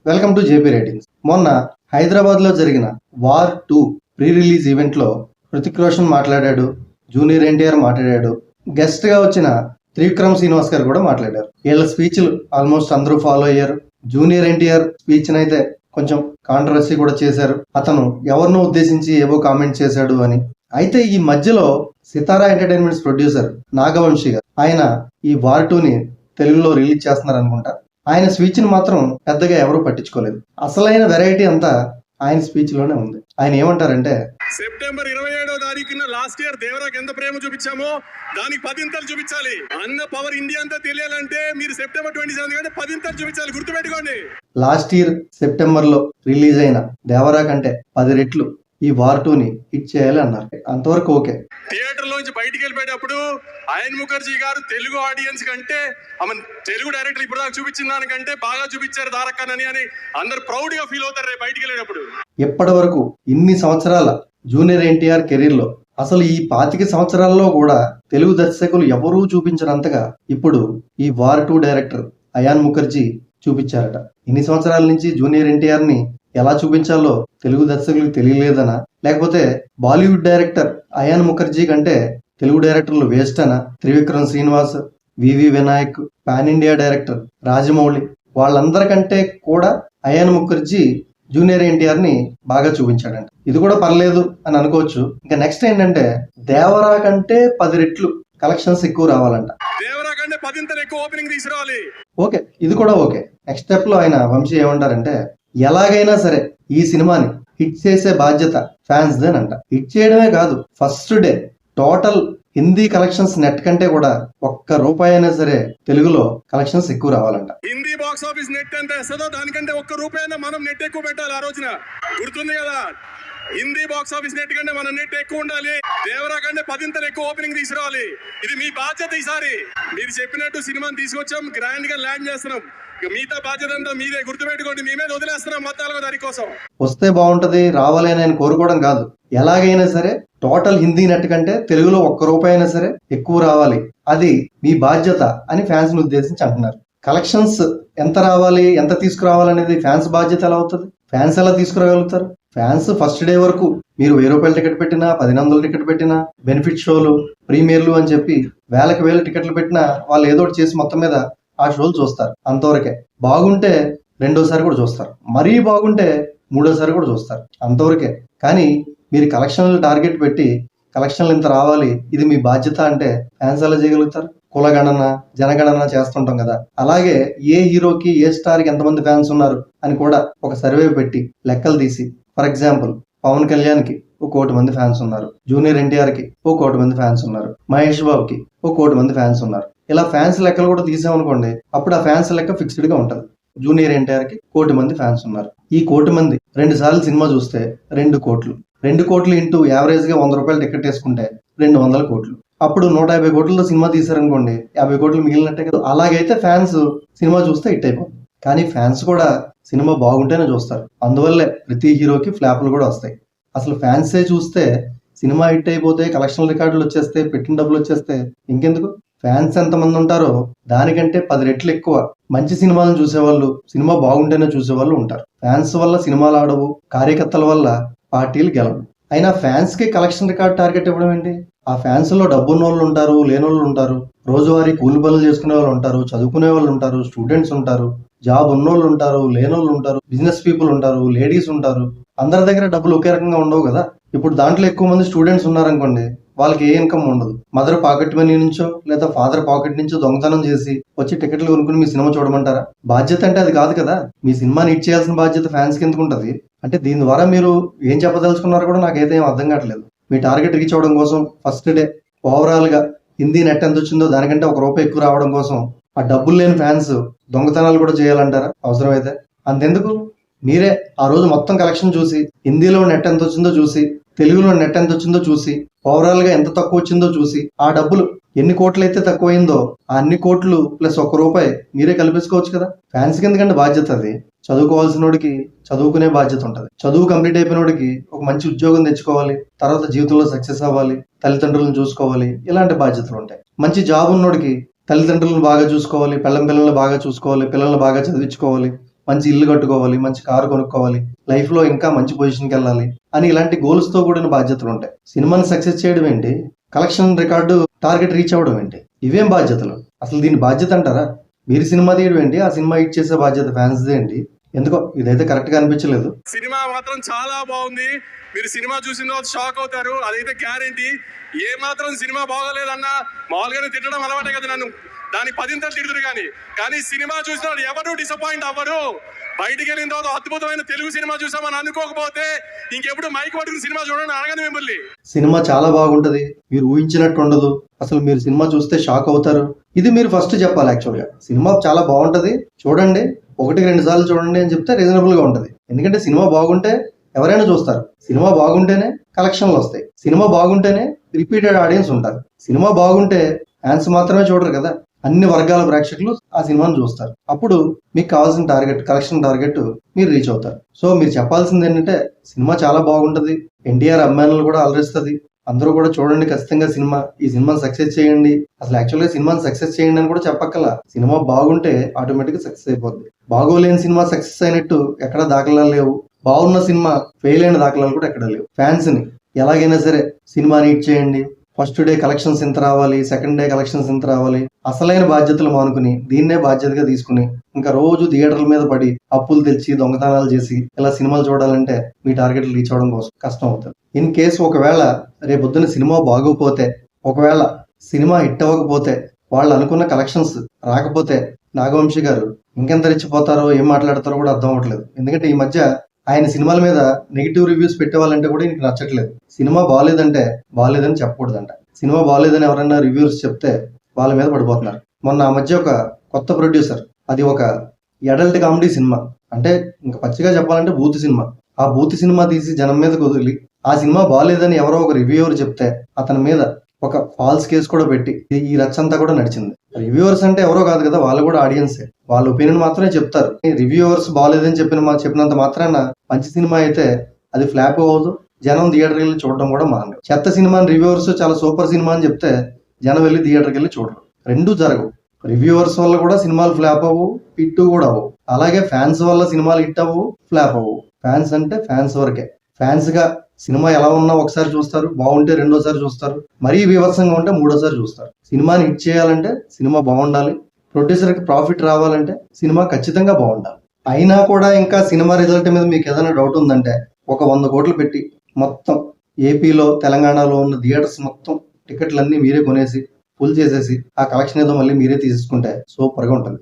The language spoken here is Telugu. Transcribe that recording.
Welcome to JP ratings. మొన్న హైదరాబాద్ లో జరిగిన వార్ 2 ప్రీ రిలీజ్ ఈవెంట్ లో హృతిక్ రోషన్ మాట్లాడాడు, జూనియర్ ఎన్టీఆర్ మాట్లాడాడు, గెస్ట్ గా వచ్చిన త్రివిక్రమ్ శ్రీనివాస్ గారు కూడా మాట్లాడారు. వీళ్ళ స్పీచ్లు ఆల్మోస్ట్ అందరూ ఫాలో అయ్యారు. జూనియర్ ఎన్టీఆర్ స్పీచ్ అయితే కొంచెం కాంట్రవర్సీ కూడా చేశారు. అతను ఎవరినో ఉద్దేశించి ఏవో కామెంట్ చేశాడు అని. అయితే ఈ మధ్యలో సితారా ఎంటర్టైన్మెంట్స్ ప్రొడ్యూసర్ నాగవంశీ గారు ఆయన ఈ వార్ 2ని తెలుగులో రిలీజ్ చేస్తున్నారు అనుకుంటా. ఆయన స్పీచ్ ని మాత్రం పెద్దగా ఎవరూ పట్టించుకోలేదు. అసలైన వెరైటీ అంతా ఆయన స్పీచ్ లోనే ఉంది. ఆయన ఏమంటారంటే, సెప్టెంబర్ 27వ తారీఖున లాస్ట్ ఇయర్ దేవరాకి ఎంత ప్రేమ చూపించామో దానికి 10 చూపించాలి. అన్న పవర్ ఇండియా అంతా తెలియాలంటే మీరు సెప్టెంబర్ 27 కంటే 10 చూపించాలి. గుర్తుపెట్టుకోండి. లాస్ట్ ఇయర్ సెప్టెంబర్ లో రిలీజ్ అయిన దేవరా కంటే 10 రెట్లు ఈ వార్ 2ని హిట్ చేయాలి అన్నారు. అంతవరకు ఓకే. థియేటర్ లోంచి బయటికి వెళ్ళిపోయేటప్పుడు అయాన్ ముఖర్జీ గారు తెలుగు ఆడియన్స్ కంటే తెలుగు డైరెక్టర్ ఇప్పుడు దాకా చూపించిన దానికంటే బాగా చూపించారు దారక్కనని అని అందరు ప్రౌడ్ గా ఫీల్ అవుతారు బయటికి వెళ్ళేటప్పుడు. ఎప్పటి వరకు ఇన్ని సంవత్సరాల జూనియర్ ఎన్టీఆర్ కెరీర్ లో అసలు ఈ 25 సంవత్సరాల్లో కూడా తెలుగు దర్శకులు ఎవరూ చూపించినంతగా ఇప్పుడు ఈ వార్ 2 డైరెక్టర్ అయాన్ ముఖర్జీ చూపించారట. ఇన్ని సంవత్సరాల నుంచి జూనియర్ ఎన్టీఆర్ ని ఎలా చూపించాలో తెలుగు దర్శకులకు తెలియలేదనా, లేకపోతే బాలీవుడ్ డైరెక్టర్ అయాన్ ముఖర్జీ కంటే తెలుగు డైరెక్టర్లు వేస్ట్ అనా? Trivikram Srinivas, VV Vinayak, pan India director Rajamouli వాళ్ళందరికంటే కూడా అయాన్ ముఖర్జీ జూనియర్ ఎన్టీఆర్ ని బాగా చూపించాడంట. ఇది కూడా పర్లేదు అని అనుకోవచ్చు. ఇంకా నెక్స్ట్ ఏంటంటే దేవరా కంటే 10 రెట్లు కలెక్షన్స్ ఎక్కువ రావాలంట. దేవరా కంటే 10 ఎక్కువ ఓపెనింగ్ తీసుకురావాలి. ఓకే, ఇది కూడా ఓకే. నెక్స్ట్ స్టెప్ లో ఆయన వంశీ ఏమంటారంటే, ఎలాగైనా సరే ఈ సినిమాని హిట్ చేసే బాధ్యత ఫ్యాన్స్ దేనంట. హిట్ చేయడమే కాదు, first day total Hindi collections net కంటే కూడా ₹1 అయినా సరే తెలుగులో కలెక్షన్స్ ఎక్కువ రావాలంట. హిందీ బాక్స్ ఆఫీస్ నెట్ ఎంత వస్తుందో దానికంటే ₹1 అయినా మనం నెట్ ఎక్కువ పెట్టాలి. ఆ రోజున గుర్తుంది కదా, హిందీ బాక్స్ ఆఫీస్ నెట్ కంటే మన నెట్ ఎక్కువ ఉండాలి. దేవరా కంటే 10 ఎక్కువ ఓపెనింగ్ తీసుకురావాలి. ఇది మీ బాధ్యత. ఈసారి మీరు చెప్పినట్టు సినిమాని తీసుకొచ్చాం, గ్రాండ్ గా ల్యాండ్ చేస్తున్నాం. మిగతా బాధ్యత అంతా మీదే. గుర్తుపెట్టుకోండి, మీ మీద వదిలేస్తున్నాం 4వ తారీఖు కోసం. వస్తే బాగుంటది, రావాలి అని ఆయన కోరుకోవడం కాదు. ఎలాగైనా సరే టోటల్ హిందీ నెట్ కంటే తెలుగులో ₹1 అయినా సరే ఎక్కువ రావాలి, అది మీ బాధ్యత అని ఫ్యాన్స్ ని ఉద్దేశించి అంటున్నారు. కలెక్షన్స్ ఎంత రావాలి, ఎంత తీసుకురావాలనేది ఫ్యాన్స్ బాధ్యత ఎలా అవుతుంది? ఫ్యాన్స్ ఎలా తీసుకురాగలుగుతారు? ఫ్యాన్స్ ఫస్ట్ డే వరకు మీరు ₹1000 టికెట్ పెట్టినా, 1500 టికెట్ పెట్టినా, బెనిఫిట్ షోలు, ప్రీమియర్లు అని చెప్పి వేల టికెట్లు పెట్టినా వాళ్ళు ఏదో ఒకటి చేసి మొత్తం మీద ఆ షోలు చూస్తారు. అంతవరకే. బాగుంటే రెండోసారి కూడా చూస్తారు, మరీ బాగుంటే మూడోసారి కూడా చూస్తారు. అంతవరకే. కానీ మీరు కలెక్షన్లు టార్గెట్ పెట్టి కలెక్షన్లు ఇంత రావాలి, ఇది మీ బాధ్యత అంటే ఫ్యాన్స్ ఎలా చేయగలుగుతారు? కులగణన, జనగణన చేస్తుంటాం కదా, అలాగే ఏ హీరోకి ఏ స్టార్కి ఎంతమంది ఫ్యాన్స్ ఉన్నారు అని కూడా ఒక సర్వే పెట్టి లెక్కలు తీసి, ఫర్ ఎగ్జాంపుల్ పవన్ కళ్యాణ్ కి 1 కోటి మంది ఫ్యాన్స్ ఉన్నారు, జూనియర్ ఎన్టీఆర్ కి 1 కోటి మంది ఫ్యాన్స్ ఉన్నారు, మహేష్ బాబుకి 1 కోటి మంది ఫ్యాన్స్ ఉన్నారు. ఇలా ఫ్యాన్స్ లెక్కలు కూడా తీసామనుకోండి, అప్పుడు ఆ ఫ్యాన్స్ లెక్క ఫిక్స్డ్ గా ఉంటది. జూనియర్ ఎన్టీఆర్ కి 1 కోటి మంది ఫ్యాన్స్ ఉన్నారు. ఈ 1 కోటి మంది 2 సార్లు సినిమా చూస్తే 2 కోట్లు. 2 కోట్లు ఇంటూ యావరేజ్ గా ₹100 టికెట్ వేసుకుంటే 200 కోట్లు. అప్పుడు 150 కోట్లతో సినిమా తీసారనుకోండి, 50 కోట్లు మిగిలినట్టే కదా. అలాగైతే ఫ్యాన్స్ సినిమా చూస్తే హిట్ అయిపోతుంది. కానీ ఫ్యాన్స్ కూడా సినిమా బాగుంటేనే చూస్తారు. అందువల్లే ప్రతి హీరోకి ఫ్లాప్లు కూడా వస్తాయి. అసలు ఫ్యాన్సే చూస్తే సినిమా హిట్ అయిపోతే, కలెక్షన్ రికార్డులు వచ్చేస్తే, పెట్టిన డబ్బులు వచ్చేస్తే ఇంకెందుకు? ఫ్యాన్స్ ఎంతమంది ఉంటారో దానికంటే 10 రెట్లు ఎక్కువ మంచి సినిమాలను చూసేవాళ్ళు, సినిమా బాగుంటేనే చూసేవాళ్ళు ఉంటారు. ఫ్యాన్స్ వల్ల సినిమాలు ఆడవు, కార్యకర్తల వల్ల పార్టీలు గెలవు. అయినా ఫ్యాన్స్ కి కలెక్షన్ రికార్డ్ టార్గెట్ ఇవ్వడం ఏంటి? ఆ ఫ్యాన్స్ లో డబ్బున్న వాళ్ళు ఉంటారు, లేనోళ్ళు ఉంటారు, రోజువారీ కూలి పనులు చేసుకునే వాళ్ళు ఉంటారు, చదువుకునే వాళ్ళు ఉంటారు, స్టూడెంట్స్ ఉంటారు, జాబ్ ఉన్నోళ్ళు ఉంటారు, లేనోళ్ళు ఉంటారు, బిజినెస్ పీపుల్ ఉంటారు, లేడీస్ ఉంటారు. అందరి దగ్గర డబ్బులు ఒకే రకంగా ఉండవు కదా. ఇప్పుడు దాంట్లో ఎక్కువ మంది స్టూడెంట్స్ ఉన్నారనుకోండి, వాళ్ళకి ఏ ఇన్కమ్ ఉండదు. మదర్ పాకెట్ మనీ నుంచో లేదా ఫాదర్ పాకెట్ నుంచో దొంగతనం చేసి వచ్చి టికెట్లు కొనుక్కుని మీ సినిమా చూడమంటారా? బాధ్యత అంటే అది కాదు కదా. మీ సినిమాని హిట్ చేయాల్సిన బాధ్యత ఫ్యాన్స్ కి ఎందుకు ఉంటుంది? అంటే దీని ద్వారా మీరు ఏం చెప్పదలుచుకున్నారో కూడా నాకైతే ఏం అర్థం కావట్లేదు. మీ టార్గెట్ రీచ్ అవ్వడం కోసం ఫస్ట్ డే ఓవరాల్ గా హిందీ నెట్ ఎంత వచ్చిందో దానికంటే ₹1 ఎక్కువ రావడం కోసం ఆ డబ్బులు లేని ఫ్యాన్స్ దొంగతనాలు కూడా చేయాలంటారా? అవసరమైతే అంతెందుకు, మీరే ఆ రోజు మొత్తం కలెక్షన్ చూసి, హిందీలో నెట్ ఎంత వచ్చిందో చూసి, తెలుగులో నెట్ ఎంత వచ్చిందో చూసి, ఓవరాల్ గా ఎంత తక్కువ వచ్చిందో చూసి, ఆ డబ్బులు ఎన్ని కోట్లు అయితే తక్కువైందో ఆ అన్ని కోట్లు ప్లస్ ₹1 మీరే కల్పించుకోవచ్చు కదా. ఫ్యాన్స్ కి ఎందుకంటే బాధ్యత అది. చదువుకోవాల్సిన వాడికి చదువుకునే బాధ్యత ఉంటుంది. చదువు కంప్లీట్ అయిపోయిన వాడికి ఒక మంచి ఉద్యోగం తెచ్చుకోవాలి, తర్వాత జీవితంలో సక్సెస్ అవ్వాలి, తల్లిదండ్రులను చూసుకోవాలి, ఇలాంటి బాధ్యతలు ఉంటాయి. మంచి జాబ్ ఉన్నోడికి తల్లిదండ్రులను బాగా చూసుకోవాలి, పిల్లల్ని బాగా చూసుకోవాలి, పిల్లల్ని బాగా చదివించుకోవాలి, మంచి ఇల్లు కట్టుకోవాలి, మంచి కారు కొనుక్కోవాలి, లైఫ్ లో ఇంకా మంచి పొజిషన్కి వెళ్ళాలి అని ఇలాంటి గోల్స్ తో కూడిన బాధ్యతలు ఉంటాయి. సినిమాని సక్సెస్ చేయడం ఏంటి, కలెక్షన్ రికార్డు టార్గెట్ రీచ్ అవ్వడం ఏంటి, ఇవేం బాధ్యతలు? అసలు దీని బాధ్యత అంటారా? మీరు సినిమా తీయడం ఏంటి, ఆ సినిమా హిట్ చేసే బాధ్యత ఫ్యాన్స్ ఏంటి? ఎందుకో ఇదైతే కరెక్ట్ గా అనిపించలేదు. సినిమా మాత్రం చాలా బాగుంది. మీరు సినిమా చూసిన తర్వాత షాక్ అవుతారు, అదైతే గ్యారంటీ. ఏ మాత్రం సినిమా బాగోలేదన్నా మామూలుగానే తిట్టడం అలవాటే కదా నన్ను, దాని 10 తిడుతురు కానీ సినిమా చూసిన ఎవరు డిసప్పాయింట్ అవ్వరు. బయటికి వెళ్ళిన తర్వాత అద్భుతమైన తెలుగు సినిమా చూసామని అనుకోకపోతే ఇంకెప్పుడు మైక్ పట్టుకుని సినిమా చూడండి అనగానే మిమ్మల్ని. సినిమా చాలా బాగుంటది, మీరు ఊహించినట్టు ఉండదు, అసలు మీరు సినిమా చూస్తే షాక్ అవుతారు. ఇది మీరు ఫస్ట్ చెప్పాలి. యాక్చువల్ గా సినిమా చాలా బాగుంటది, చూడండి, 1-2 సార్లు చూడండి అని చెప్తే రీజనబుల్ గా ఉంటది. ఎందుకంటే సినిమా బాగుంటే ఎవరైనా చూస్తారు, సినిమా బాగుంటేనే కలెక్షన్లు వస్తాయి, సినిమా బాగుంటేనే రిపీటెడ్ ఆడియన్స్ ఉంటారు. సినిమా బాగుంటే ఫ్యాన్స్ మాత్రమే చూడరు కదా, అన్ని వర్గాల ప్రేక్షకులు ఆ సినిమాను చూస్తారు. అప్పుడు మీకు కావాల్సిన టార్గెట్, కలెక్షన్ టార్గెట్ మీరు రీచ్ అవుతారు. సో మీరు చెప్పాల్సింది ఏంటంటే సినిమా చాలా బాగుంటది, ఎన్టీఆర్ అభిమానులు కూడా అలరిస్తుంది, అందరూ కూడా చూడండి ఖచ్చితంగా సినిమా, ఈ సినిమాని సక్సెస్ చేయండి. అసలు యాక్చువల్ గా సినిమాని సక్సెస్ చేయండి అని కూడా చెప్పక్కల, సినిమా బాగుంటే ఆటోమేటిక్ గా సక్సెస్ అయిపోద్ది. బాగోలేని సినిమా సక్సెస్ అయినట్టు ఎక్కడ దాఖలాలు లేవు, బాగున్న సినిమా ఫెయిల్ అయిన దాఖలాలు కూడా ఎక్కడ లేవు. ఫ్యాన్స్ ని ఎలాగైనా సరే సినిమాని హిట్ చేయండి, ఫస్ట్ డే కలెక్షన్స్ ఎంత రావాలి, సెకండ్ డే కలెక్షన్స్ ఎంత రావాలి, అసలైన బాధ్యతలు మానుకుని దీన్నే బాధ్యతగా తీసుకుని ఇంకా రోజు థియేటర్ల మీద పడి అప్పులు తెచ్చి దొంగతనాలు చేసి ఇలా సినిమాలు చూడాలంటే మీ టార్గెట్లు రీచ్ అవడం కోసం కష్టం అవుతుంది. ఇన్ కేసు ఒకవేళ రేపొద్దున సినిమా బాగోకపోతే, ఒకవేళ సినిమా హిట్ అవ్వకపోతే, వాళ్ళు అనుకున్న కలెక్షన్స్ రాకపోతే నాగవంశీ గారు ఇంకెంత రెచ్చిపోతారో ఏం మాట్లాడతారో కూడా అర్థం అవ్వట్లేదు. ఎందుకంటే ఈ మధ్య ఆయన సినిమాల మీద నెగిటివ్ రివ్యూస్ పెట్టేవాళ్ళంటే కూడా ఇంక నచ్చట్లేదు. సినిమా బాగాలేదంటే బాగాలేదని చెప్పకూడదంట, సినిమా బాగాలేదని ఎవరైనా రివ్యూస్ చెప్తే వాళ్ళ మీద పడిపోతున్నారు. మొన్న ఆ మధ్య ఒక కొత్త ప్రొడ్యూసర్, అది ఒక అడల్ట్ కామెడీ సినిమా, అంటే ఇంకా పచ్చిగా చెప్పాలంటే బూత్ సినిమా, ఆ బూత్ సినిమా తీసి జనం మీద కుదిలి ఆ సినిమా బాగాలేదని ఎవరో ఒక రివ్యూవర్ చెప్తే అతని మీద ఒక ఫాల్స్ కేసు కూడా పెట్టి ఈ రచ్చంతా కూడా నడిచింది. రివ్యూవర్స్ అంటే ఎవరో కాదు కదా, వాళ్ళు కూడా ఆడియన్సే, వాళ్ళ ఒపీనియన్ మాత్రమే చెప్తారు. రివ్యూవర్స్ బాగాలేదని చెప్పినంత మాత్రాన మంచి సినిమా అయితే అది ఫ్లాప్ అవ్వదు, జనం థియేటర్కి వెళ్ళి చూడడం కూడా మానరు. చెత్త సినిమాని రివ్యూవర్స్ చాలా సూపర్ సినిమా అని చెప్తే జనం వెళ్ళి థియేటర్కి వెళ్ళి చూడరు. రెండూ జరగవు. రివ్యూవర్స్ వల్ల కూడా సినిమాలు ఫ్లాప్ అవ్వవు, హిట్ కూడా అవ్వవు. అలాగే ఫ్యాన్స్ వల్ల సినిమాలు హిట్ అవ్వవు, ఫ్లాప్ అవ్వవు. ఫ్యాన్స్ అంటే ఫ్యాన్స్ వరకే. ఫ్యాన్స్ గా సినిమా ఎలా ఉన్నా ఒకసారి చూస్తారు, బాగుంటే రెండోసారి చూస్తారు, మరీ బీభత్సంగా ఉంటే మూడోసారి చూస్తారు. సినిమాని హిట్ చేయాలంటే సినిమా బాగుండాలి, ప్రొడ్యూసర్ కి ప్రాఫిట్ రావాలంటే సినిమా ఖచ్చితంగా బాగుండాలి. అయినా కూడా ఇంకా సినిమా రిజల్ట్ మీద మీకు ఏదైనా డౌట్ ఉందంటే ఒక 100 కోట్లు పెట్టి మొత్తం ఏపీలో తెలంగాణలో ఉన్న థియేటర్స్ మొత్తం టికెట్లన్నీ మీరే కొనేసి ఫుల్ చేసేసి ఆ కలెక్షన్ ఏదో మళ్ళీ మీరే తీసేసుకుంటే సూపర్ గా ఉంటుంది.